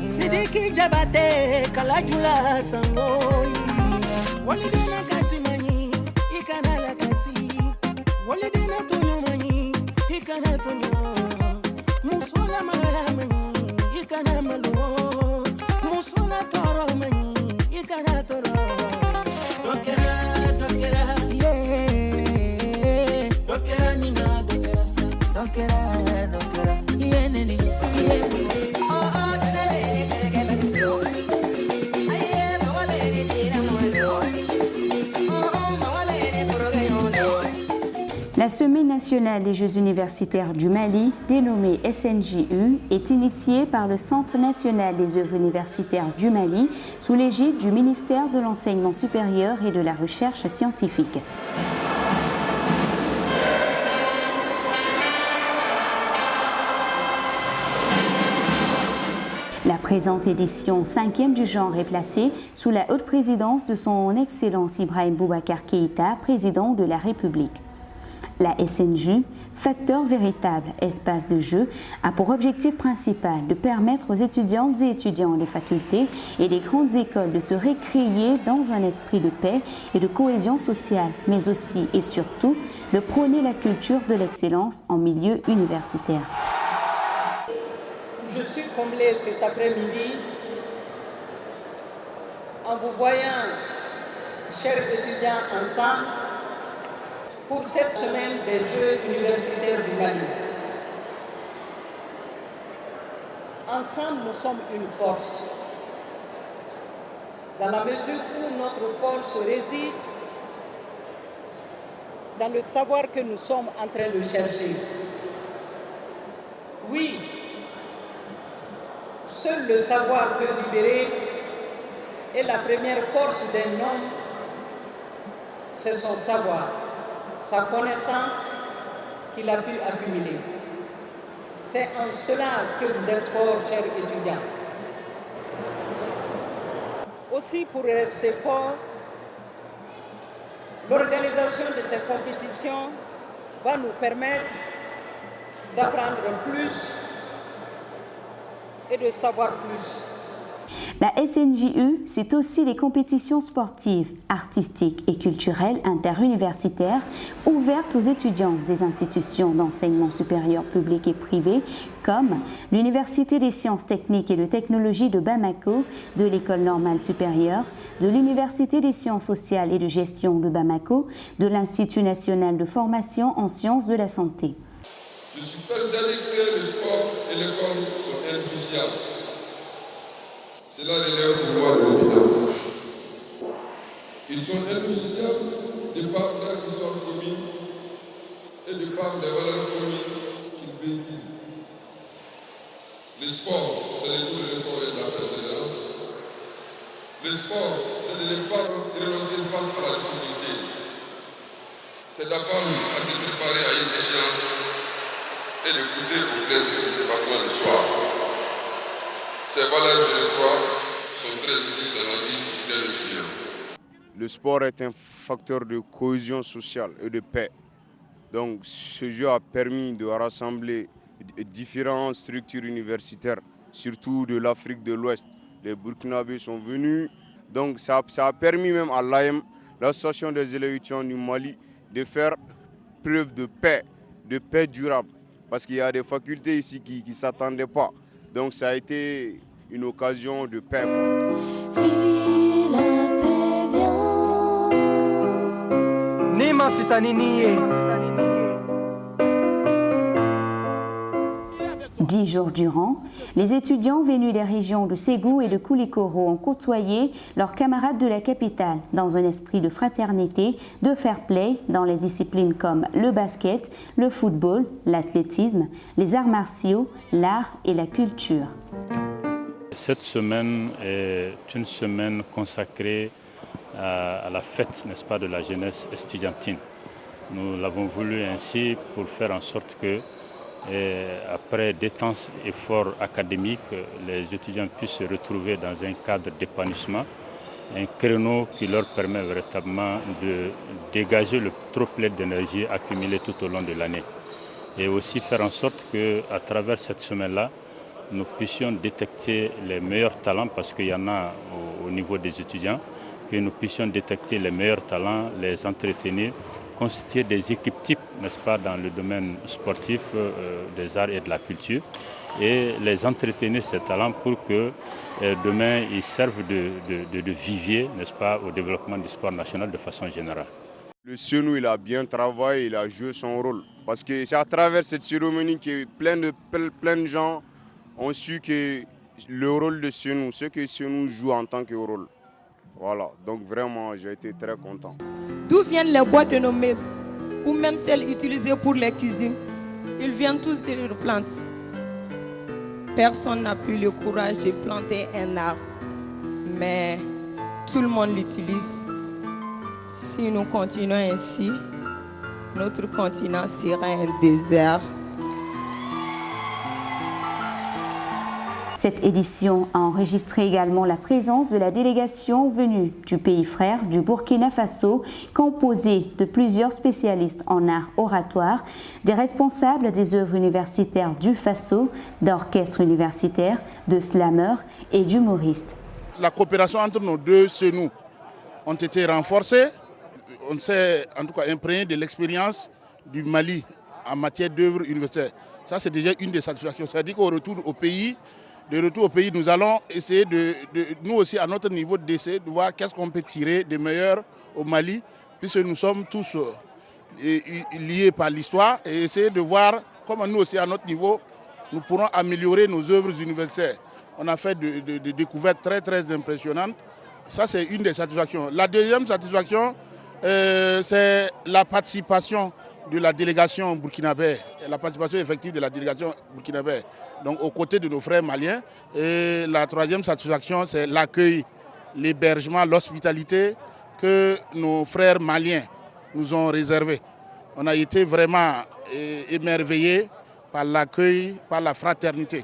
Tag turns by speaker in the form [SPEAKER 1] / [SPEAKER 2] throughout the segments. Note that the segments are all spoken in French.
[SPEAKER 1] Sidiki Jabate Kalajula Sangoi Walidina Kasimani Ikanala Kasi Walidina Tunyumani Ikana Tunyo Musula Malamani Ikana Maluo Musula Toro Mani Ikana Toro Dokera yeah Dokera Nina Dokera Sa Dokera Yeneni
[SPEAKER 2] La Semaine nationale des Jeux universitaires du Mali, dénommée SNJU, est initiée par le Centre national des œuvres universitaires du Mali sous l'égide du ministère de l'Enseignement supérieur et de la Recherche scientifique. La présente édition 5e du genre est placée sous la haute présidence de son Excellence Ibrahim Boubacar Keïta, président de la République. La SNJU, facteur véritable espace de jeu, a pour objectif principal de permettre aux étudiantes et étudiants des facultés et des grandes écoles de se récréer dans un esprit de paix et de cohésion sociale, mais aussi et surtout de prôner la culture de l'excellence en milieu universitaire.
[SPEAKER 3] Je suis comblée cet après-midi en vous voyant, chers étudiants, ensemble pour cette semaine des Jeux universitaires du Mali. Ensemble, nous sommes une force, dans la mesure où notre force réside dans le savoir que nous sommes en train de chercher. Oui, seul le savoir peut libérer et la première force d'un homme, c'est son savoir, sa connaissance qu'il a pu accumuler. C'est en cela que vous êtes forts, chers étudiants. Aussi, pour rester forts, l'organisation de ces compétitions va nous permettre d'apprendre plus et de savoir plus.
[SPEAKER 2] La SNJU, c'est aussi les compétitions sportives, artistiques et culturelles interuniversitaires ouvertes aux étudiants des institutions d'enseignement supérieur public et privé comme l'Université des sciences techniques et de technologie de Bamako, de l'École normale supérieure, de l'Université des sciences sociales et de gestion de Bamako, de l'Institut national de formation en sciences de la santé.
[SPEAKER 4] Je suis persuadé que le sport et l'école sont indissociables. Cela relève pour moi de l'évidence. Ils sont indissociables de par leur histoire commune et de par les valeurs communes qu'ils véhiculent. Le sport, c'est le goût de l'effort et de la persévérance. Le sport, c'est de ne pas renoncer face à la difficulté. C'est d'apprendre à se préparer à une échéance et de goûter au plaisir du dépassement du soir. Ces valeurs, je le crois, sont très utiles dans la vie d'un étudiant.
[SPEAKER 5] Le sport est un facteur de cohésion sociale et de paix. Donc ce jeu a permis de rassembler différentes structures universitaires, surtout de l'Afrique de l'Ouest. Les Burkinabés sont venus. Donc ça a permis même à l'AM, l'association des élèves étudiants du Mali, de faire preuve de paix durable. Parce qu'il y a des facultés ici qui ne s'attendaient pas. Donc ça a été une occasion de paix.
[SPEAKER 1] Si la paix vient,
[SPEAKER 6] Nima Fisaniniye.
[SPEAKER 2] 10 jours durant, les étudiants venus des régions de Ségou et de Koulikoro ont côtoyé leurs camarades de la capitale dans un esprit de fraternité, de fair play dans les disciplines comme le basket, le football, l'athlétisme, les arts martiaux, l'art et la culture.
[SPEAKER 7] Cette semaine est une semaine consacrée à la fête, n'est-ce pas, de la jeunesse estudiantine. Nous l'avons voulu ainsi pour faire en sorte que après d'intenses efforts académiques, les étudiants puissent se retrouver dans un cadre d'épanouissement un créneau qui leur permet véritablement de dégager le trop-plein d'énergie accumulé tout au long de l'année. Et aussi faire en sorte qu'à travers cette semaine-là, nous puissions détecter les meilleurs talents, parce qu'il y en a au niveau des étudiants, que nous puissions détecter les meilleurs talents, les entretenir, constituer des équipes types, n'est-ce pas, dans le domaine sportif, des arts et de la culture, et les entretenir ces talents pour que demain ils servent de vivier, n'est-ce pas, au développement du sport national de façon générale.
[SPEAKER 5] Le Senou, il a bien travaillé, il a joué son rôle. Parce que c'est à travers cette cérémonie que plein de gens ont su que le rôle de Senou, ce que Senou joue en tant que rôle. Voilà, donc vraiment, j'ai été très content.
[SPEAKER 8] D'où viennent les boîtes de nos meubles, ou même celles utilisées pour les cuisines? Ils viennent tous de nos plantes. Personne n'a plus le courage de planter un arbre, mais tout le monde l'utilise. Si nous continuons ainsi, notre continent sera un désert.
[SPEAKER 2] Cette édition a enregistré également la présence de la délégation venue du pays frère du Burkina Faso, composée de plusieurs spécialistes en art oratoire, des responsables des œuvres universitaires du Faso, d'orchestres universitaires, de slameurs et d'humoristes.
[SPEAKER 9] La coopération entre nos deux Senou ont été renforcées. On s'est en tout cas imprégné de l'expérience du Mali en matière d'œuvres universitaires. Ça, c'est déjà une des satisfactions. C'est-à-dire qu'au retour au pays, nous allons essayer nous aussi à notre niveau d'essayer de voir qu'est-ce qu'on peut tirer de meilleur au Mali, puisque nous sommes tous liés par l'histoire, et essayer de voir comment nous aussi à notre niveau, nous pourrons améliorer nos œuvres universitaires. On a fait des découvertes très très impressionnantes. Ça, c'est une des satisfactions. La deuxième satisfaction, c'est la participation de la délégation burkinabé, la participation effective de la délégation burkinabé, donc aux côtés de nos frères maliens. Et la troisième satisfaction, c'est l'accueil, l'hébergement, l'hospitalité que nos frères maliens nous ont réservé. On a été vraiment émerveillés par l'accueil, par la fraternité.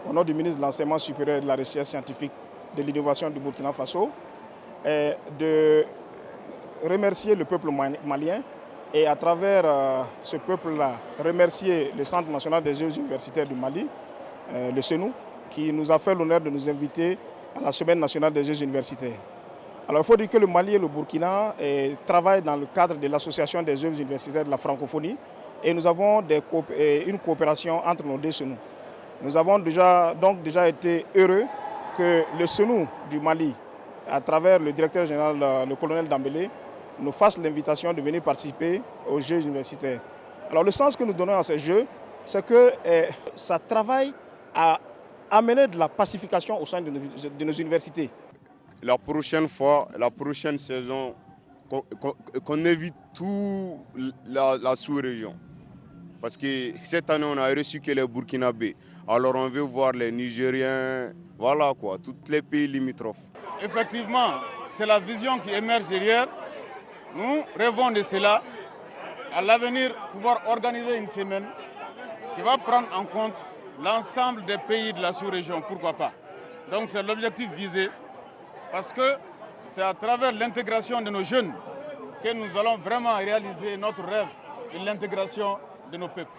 [SPEAKER 10] Au nom du ministre de l'Enseignement supérieur et de la Recherche scientifique de l'Innovation du Burkina Faso, de remercier le peuple malien et à travers ce peuple-là, remercier le Centre national des Jeux universitaires du Mali, le Senou, qui nous a fait l'honneur de nous inviter à la Semaine nationale des Jeux universitaires. Alors il faut dire que le Mali et le Burkina travaillent dans le cadre de l'Association des Jeux universitaires de la francophonie et nous avons une coopération entre nos deux Senous. Nous avons déjà été heureux que le Senou du Mali, à travers le directeur général, le colonel Dambélé, nous fasse l'invitation de venir participer aux Jeux universitaires. Alors le sens que nous donnons à ces Jeux, c'est que ça travaille à amener de la pacification au sein de nos universités.
[SPEAKER 5] La prochaine fois, la prochaine saison, qu'on évite toute la sous-région. Parce que cette année, on a reçu que les Burkinabés. Alors on veut voir les Nigériens, voilà quoi, tous les pays limitrophes.
[SPEAKER 9] Effectivement, c'est la vision qui émerge derrière. Nous rêvons de cela, à l'avenir pouvoir organiser une semaine qui va prendre en compte l'ensemble des pays de la sous-région, pourquoi pas. Donc c'est l'objectif visé, parce que c'est à travers l'intégration de nos jeunes que nous allons vraiment réaliser notre rêve de l'intégration de nos peuples.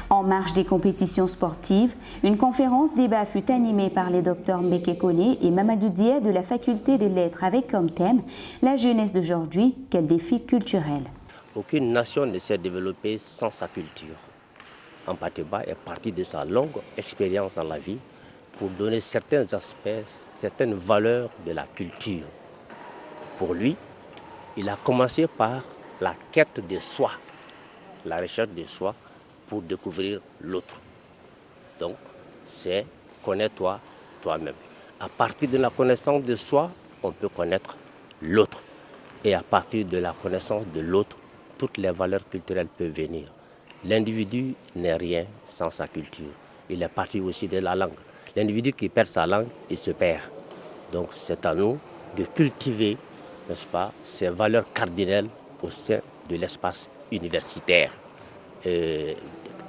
[SPEAKER 2] En marge des compétitions sportives, une conférence débat fut animée par les docteurs Mbeke Kone et Mamadou Dié de la faculté des lettres avec comme thème la jeunesse d'aujourd'hui, quel défi culturel.
[SPEAKER 11] Aucune nation ne s'est développée sans sa culture. Ampateba est parti de sa longue expérience dans la vie pour donner certains aspects, certaines valeurs de la culture. Pour lui, il a commencé par la quête de soi, la recherche de soi pour découvrir l'autre. Donc, c'est connais-toi toi-même. À partir de la connaissance de soi, on peut connaître l'autre. Et à partir de la connaissance de l'autre, toutes les valeurs culturelles peuvent venir. L'individu n'est rien sans sa culture. Il est parti aussi de la langue. L'individu qui perd sa langue, il se perd. Donc c'est à nous de cultiver, n'est-ce pas, ces valeurs cardinales au sein de l'espace universitaire.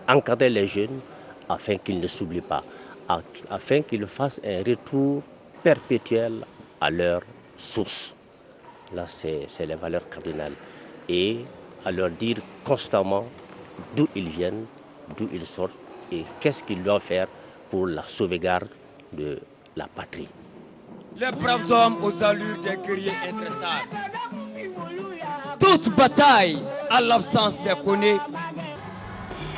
[SPEAKER 11] encadrer les jeunes afin qu'ils ne s'oublient pas, afin qu'ils fassent un retour perpétuel à leur source. Là, c'est les valeurs cardinales. Et à leur dire constamment d'où ils viennent, d'où ils sortent et qu'est-ce qu'ils doivent faire pour la sauvegarde de la patrie.
[SPEAKER 12] Les braves hommes aux allures des guerriers intraitables. Toute bataille à l'absence des connus.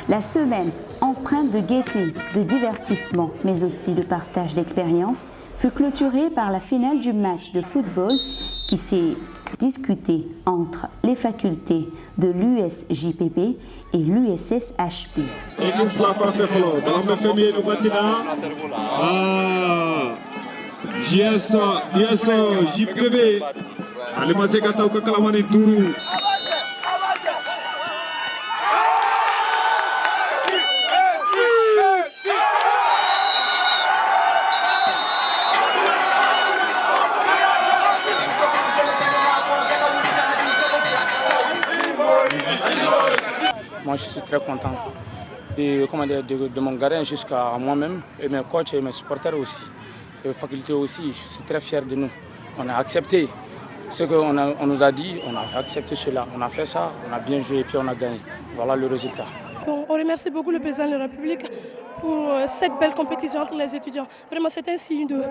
[SPEAKER 2] La semaine, empreinte de gaieté, de divertissement, mais aussi de partage d'expériences, fut clôturée par la finale du match de football qui s'est discuté entre les facultés de l'USJPB et l'USSHP.
[SPEAKER 13] Moi, je suis très content de mon gardien jusqu'à moi-même, et mes coachs et mes supporters aussi, et les facultés aussi. Je suis très fier de nous. On a accepté ce qu'on nous a dit, on a accepté cela. On a fait ça, on a bien joué et puis on a gagné. Voilà le résultat.
[SPEAKER 14] On remercie beaucoup le président de la République pour cette belle compétition entre les étudiants. Vraiment, c'est un signe de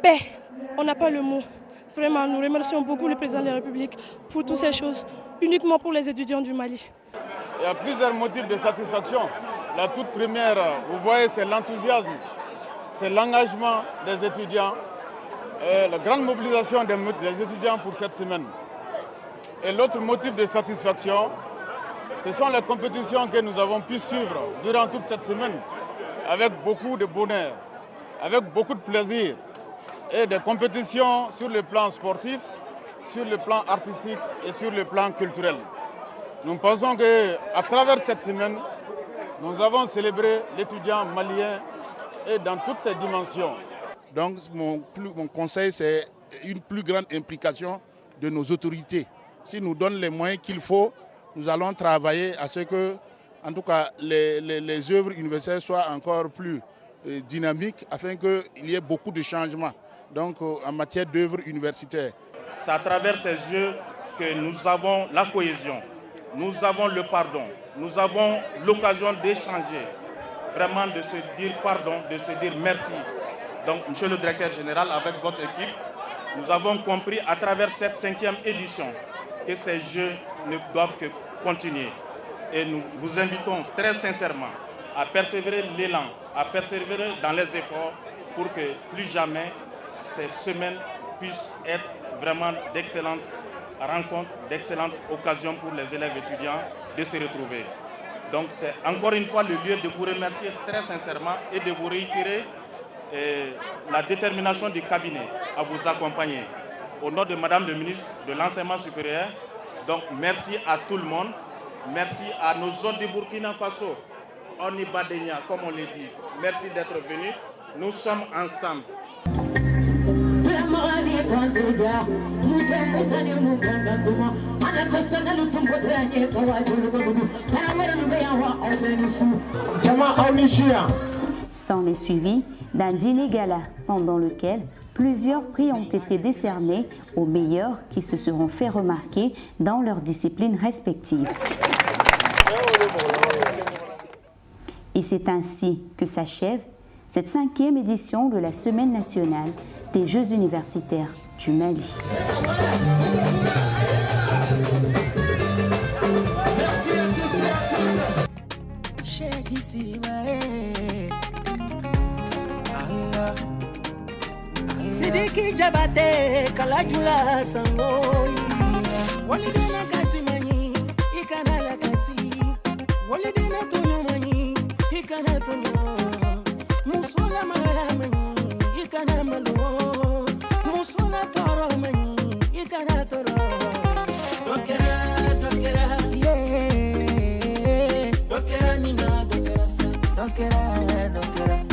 [SPEAKER 14] paix. On n'a pas le mot. Vraiment, nous remercions beaucoup le président de la République pour toutes ces choses, uniquement pour les étudiants du Mali.
[SPEAKER 15] Il y a plusieurs motifs de satisfaction. La toute première, vous voyez, c'est l'enthousiasme, c'est l'engagement des étudiants, et la grande mobilisation des étudiants pour cette semaine. Et l'autre motif de satisfaction, ce sont les compétitions que nous avons pu suivre durant toute cette semaine, avec beaucoup de bonheur, avec beaucoup de plaisir, et des compétitions sur le plan sportif, sur le plan artistique et sur le plan culturel. Nous pensons qu'à travers cette semaine, nous avons célébré l'étudiant malien et dans toutes ses dimensions.
[SPEAKER 9] Donc mon conseil, c'est une plus grande implication de nos autorités. S'ils nous donnent les moyens qu'il faut, nous allons travailler à ce que, en tout cas, les œuvres universitaires soient encore plus dynamiques afin qu'il y ait beaucoup de changements donc, en matière d'œuvres universitaires.
[SPEAKER 16] C'est à travers ces jeux que nous avons la cohésion, nous avons le pardon, nous avons l'occasion d'échanger, vraiment de se dire pardon, de se dire merci. Donc, monsieur le directeur général, avec votre équipe, nous avons compris à travers cette 5e édition que ces jeux ne doivent que continuer. Et nous vous invitons très sincèrement à persévérer l'élan, à persévérer dans les efforts pour que plus jamais ces semaines puissent être vraiment d'excellentes rencontres, d'excellentes occasions pour les élèves étudiants de se retrouver. Donc c'est encore une fois le lieu de vous remercier très sincèrement et de vous réitérer la détermination du cabinet à vous accompagner. Au nom de Madame le ministre de l'Enseignement supérieur, donc merci à tout le monde, merci à nos hôtes du Burkina Faso, Onibadenia, comme on le dit. Merci d'être venus, nous sommes ensemble.
[SPEAKER 2] S'en est suivi d'un dîner gala pendant lequel plusieurs prix ont été décernés aux meilleurs qui se seront fait remarquer dans leurs disciplines respectives. Et c'est ainsi que s'achève cette 5e édition de la Semaine nationale des Jeux universitaires du Mali.
[SPEAKER 1] Sidiki Jabate Kalajula Sangoy Walidena Kasimani Ikanala Kasi Walidena Tunyumani Ikana Tunyo Musula Maramani Ikana Malo Musula Toromani Ikana Toro Dokera yeah Dokera Nina Dokera Sa Dokera